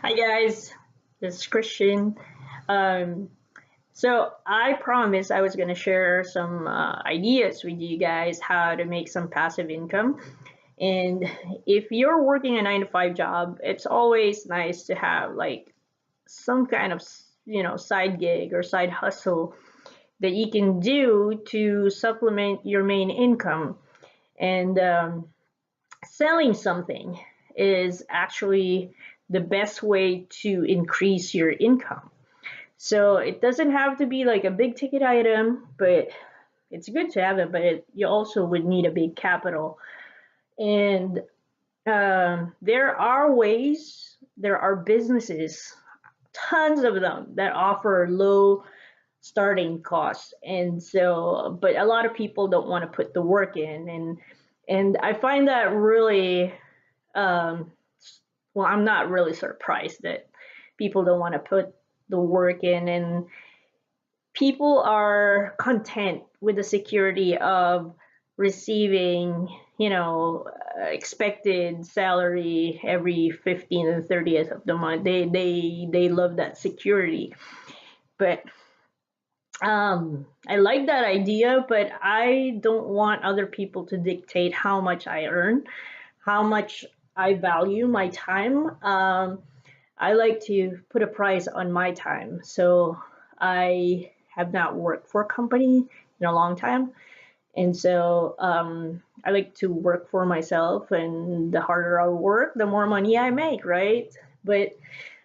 Hi guys, this is Christian. Um, so I promised I was going to share some ideas with you guys how to make some passive income. And if you're working a 9 to 5 job, it's always nice to have like some kind of side gig or side hustle that you can do to supplement your main income. And selling something is actually the best way to increase your income. So it doesn't have to be like a big ticket item, but it's good to have it, but you also would need a big capital. And there are ways, there are businesses, tons of them that offer low starting costs. And so, but a lot of people don't want to put the work in. And I find that really um, well, I'm not really surprised that people don't want to put the work in, and people are content with the security of receiving, expected salary every 15th and 30th of the month. They love that security. But I like that idea, but I don't want other people to dictate how much I earn, how much I value my time. I like to put a price on my time. So I have not worked for a company in a long time. And so I like to work for myself, and the harder I work, the more money I make, right? But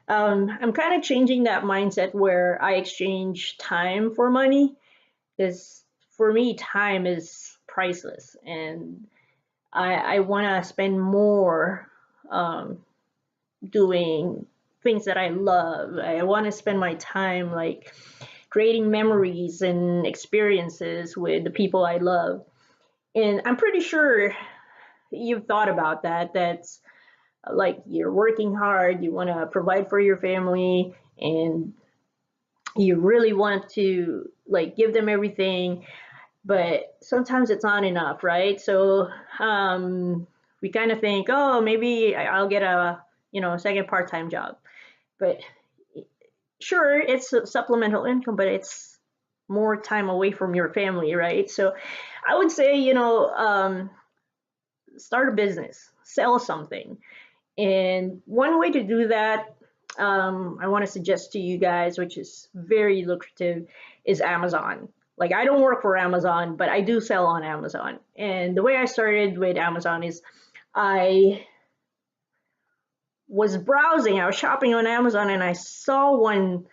I'm kind of changing that mindset where I exchange time for money, because for me, time is priceless. And I want to spend more um, doing things that I love. I want to spend my time like creating memories and experiences with the people I love. And I'm pretty sure you've thought about that. That's like you're working hard, you want to provide for your family, and you really want to like give them everything, but sometimes it's not enough, right? So we kind of think, oh, maybe I'll get a second part-time job. But sure, it's a supplemental income, but it's more time away from your family, right? So I would say, start a business, sell something. And one way to do that, I want to suggest to you guys, which is very lucrative, is Amazon. Like, I don't work for Amazon, but I do sell on Amazon. And the way I started with Amazon is I was browsing, I was shopping on Amazon, and I saw one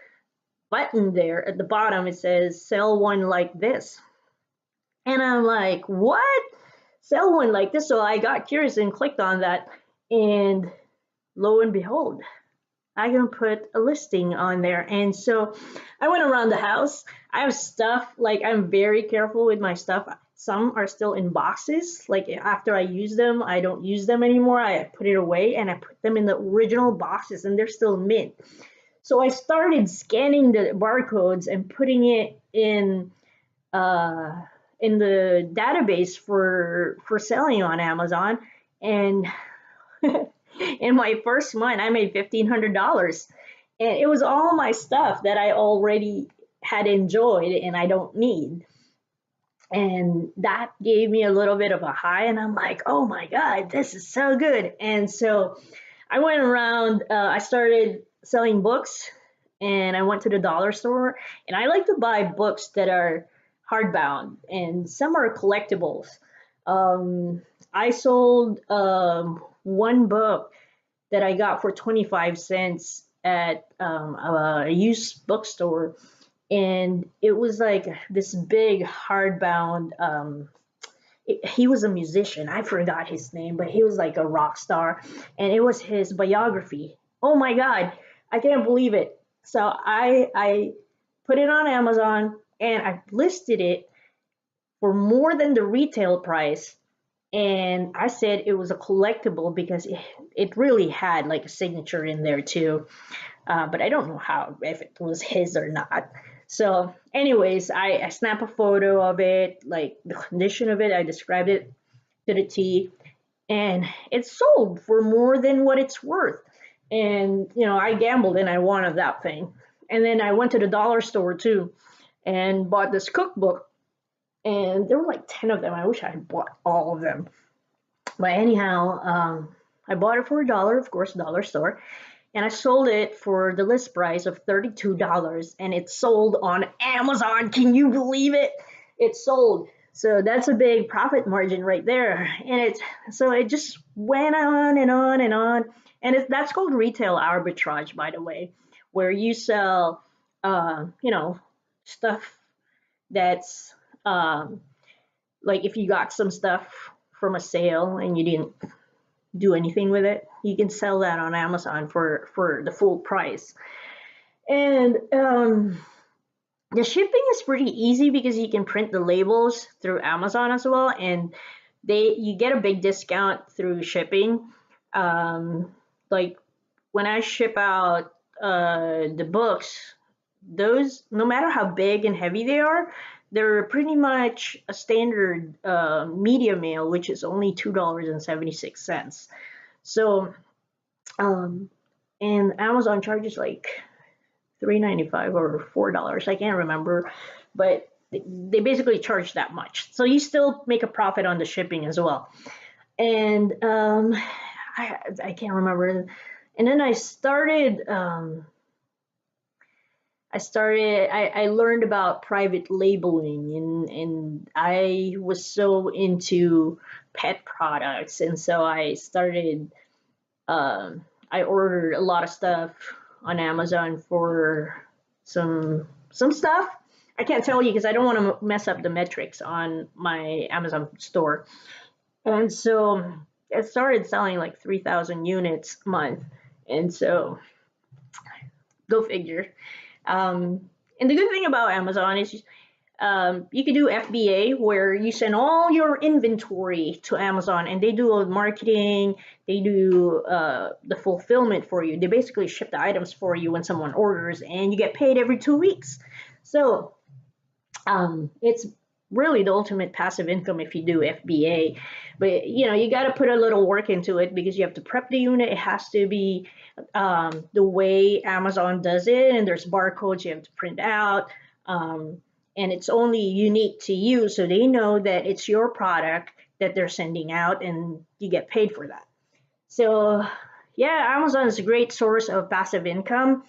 button there at the bottom. It says sell one like this. And I'm like, what? Sell one like this? So I got curious and clicked on that. And lo and behold, I can put a listing on there. And so I went around the house. I have stuff, like I'm very careful with my stuff. Some are still in boxes. Like after I use them, I don't use them anymore. I put it away and I put them in the original boxes, and they're still mint. So I started scanning the barcodes and putting it uh, in the database for selling on Amazon. And in my first month, I made $1,500, and it was all my stuff that I already had enjoyed and I don't need. And that gave me a little bit of a high, and I'm like, oh my God, this is so good. And so I went around, I started selling books, and I went to the dollar store, and I like to buy books that are hardbound, and some are collectibles. Um, I sold one book that I got for 25 cents at a used bookstore. And it was like this big hardbound. He was a musician. I forgot his name, but he was like a rock star. And it was his biography. Oh my God, I can't believe it. So I put it on Amazon, and I listed it for more than the retail price. And I said it was a collectible because it really had like a signature in there too. But I don't know how, if it was his or not. So, anyways, I snapped a photo of it, like the condition of it. I described it to the T, and it sold for more than what it's worth. And I gambled and I won that thing. And then I went to the dollar store too and bought this cookbook, and there were like 10 of them. I wish I had bought all of them. But anyhow, I bought it for $1, of course, dollar store, and I sold it for the list price of $32, and it sold on Amazon. Can you believe it? It sold. So that's a big profit margin right there. And it just went on and on and on. And that's called retail arbitrage, by the way, where you sell, stuff that's um, like if you got some stuff from a sale and you didn't do anything with it, you can sell that on Amazon for the full price. And the shipping is pretty easy because you can print the labels through Amazon as well, and you get a big discount through shipping. Like when I ship out the books, those, no matter how big and heavy they are, they're pretty much a standard media mail, which is only $2.76. So, um, and Amazon charges like $3.95 or $4. I can't remember, but they basically charge that much. So you still make a profit on the shipping as well. And I can't remember. And then I learned about private labeling, and I was so into pet products, and so I ordered a lot of stuff on Amazon for some stuff. I can't tell you because I don't want to mess up the metrics on my Amazon store. And so I started selling like 3,000 units a month. And so go figure. And the good thing about Amazon is you can do FBA, where you send all your inventory to Amazon and they do all the marketing, they do the fulfillment for you. They basically ship the items for you when someone orders, and you get paid every 2 weeks. So it's really the ultimate passive income if you do FBA. But you got to put a little work into it because you have to prep the unit. It has to be the way Amazon does it, and there's barcodes you have to print out. And it's only unique to you, so they know that it's your product that they're sending out, and you get paid for that. So yeah, Amazon is a great source of passive income.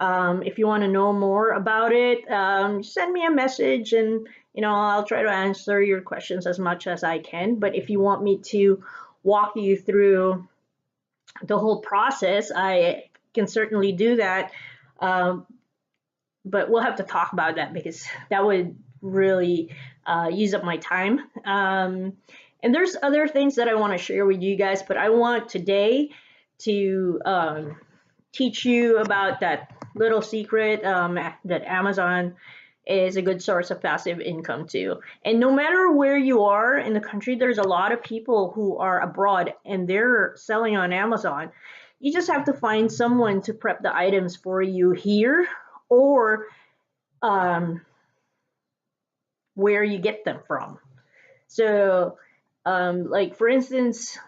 If you want to know more about it, send me a message, and I'll try to answer your questions as much as I can. But if you want me to walk you through the whole process, I can certainly do that. But we'll have to talk about that because that would really use up my time. And there's other things that I want to share with you guys, but I want today to teach you about that little secret that Amazon is a good source of passive income too. And no matter where you are in the country, there's a lot of people who are abroad and they're selling on Amazon. You just have to find someone to prep the items for you here, or where you get them from. So, like for instance,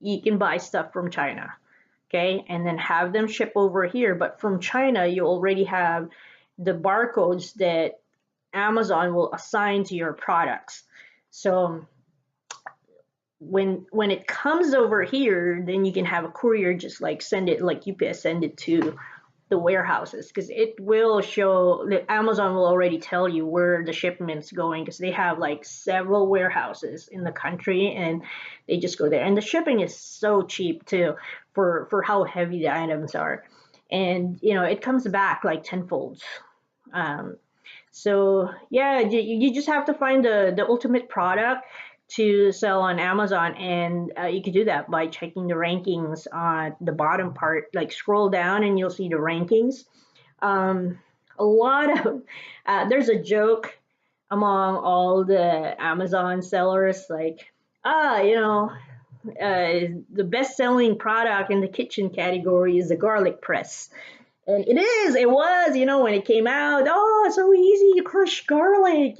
you can buy stuff from China, okay, and then have them ship over here. But from China, you already have the barcodes that Amazon will assign to your products. So when it comes over here, then you can have a courier just like send it, like UPS send it to the warehouses, because it will show that Amazon will already tell you where the shipment's going, because they have like several warehouses in the country and they just go there. And the shipping is so cheap too for how heavy the items are. And it comes back like tenfold. So yeah, you just have to find the ultimate product to sell on Amazon, and you can do that by checking the rankings on the bottom part. Like scroll down and you'll see the rankings. A lot of there's a joke among all the Amazon sellers, like the best-selling product in the kitchen category is the garlic press. And it was, when it came out, oh, it's so easy to crush garlic.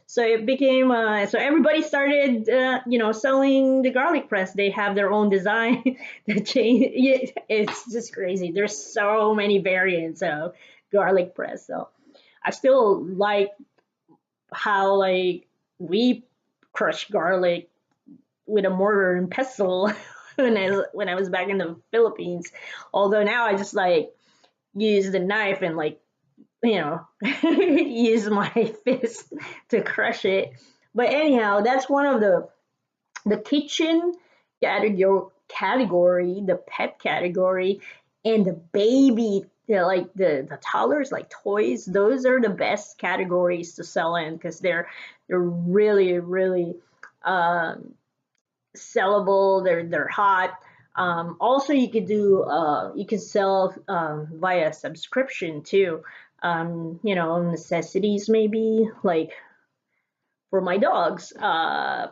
So it became so everybody started selling the garlic press. They have their own design. The chain, it's just crazy. There's so many variants of garlic press. So I still like how like we crush garlic with a mortar and pestle when I was back in the Philippines. Although now I just like use the knife and like use my fist to crush it. But anyhow, that's one of the kitchen category, the pet category, and the baby, like the toddlers, like toys. Those are the best categories to sell in because they're really really um, sellable. They're hot. Also, you can sell via subscription too. Necessities maybe like for my dogs,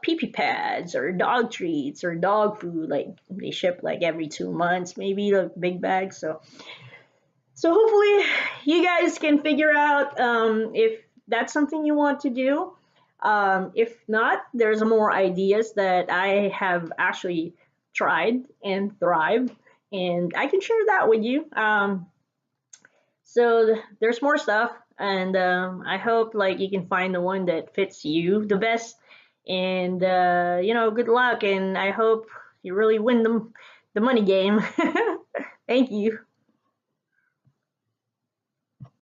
pee pee pads or dog treats or dog food. Like they ship like every 2 months, maybe like big bags. So hopefully you guys can figure out if that's something you want to do. If not, there's more ideas that I have actually tried and thrived, and I can share that with you. So there's more stuff, and I hope like you can find the one that fits you the best. And good luck, and I hope you really win the money game. Thank you.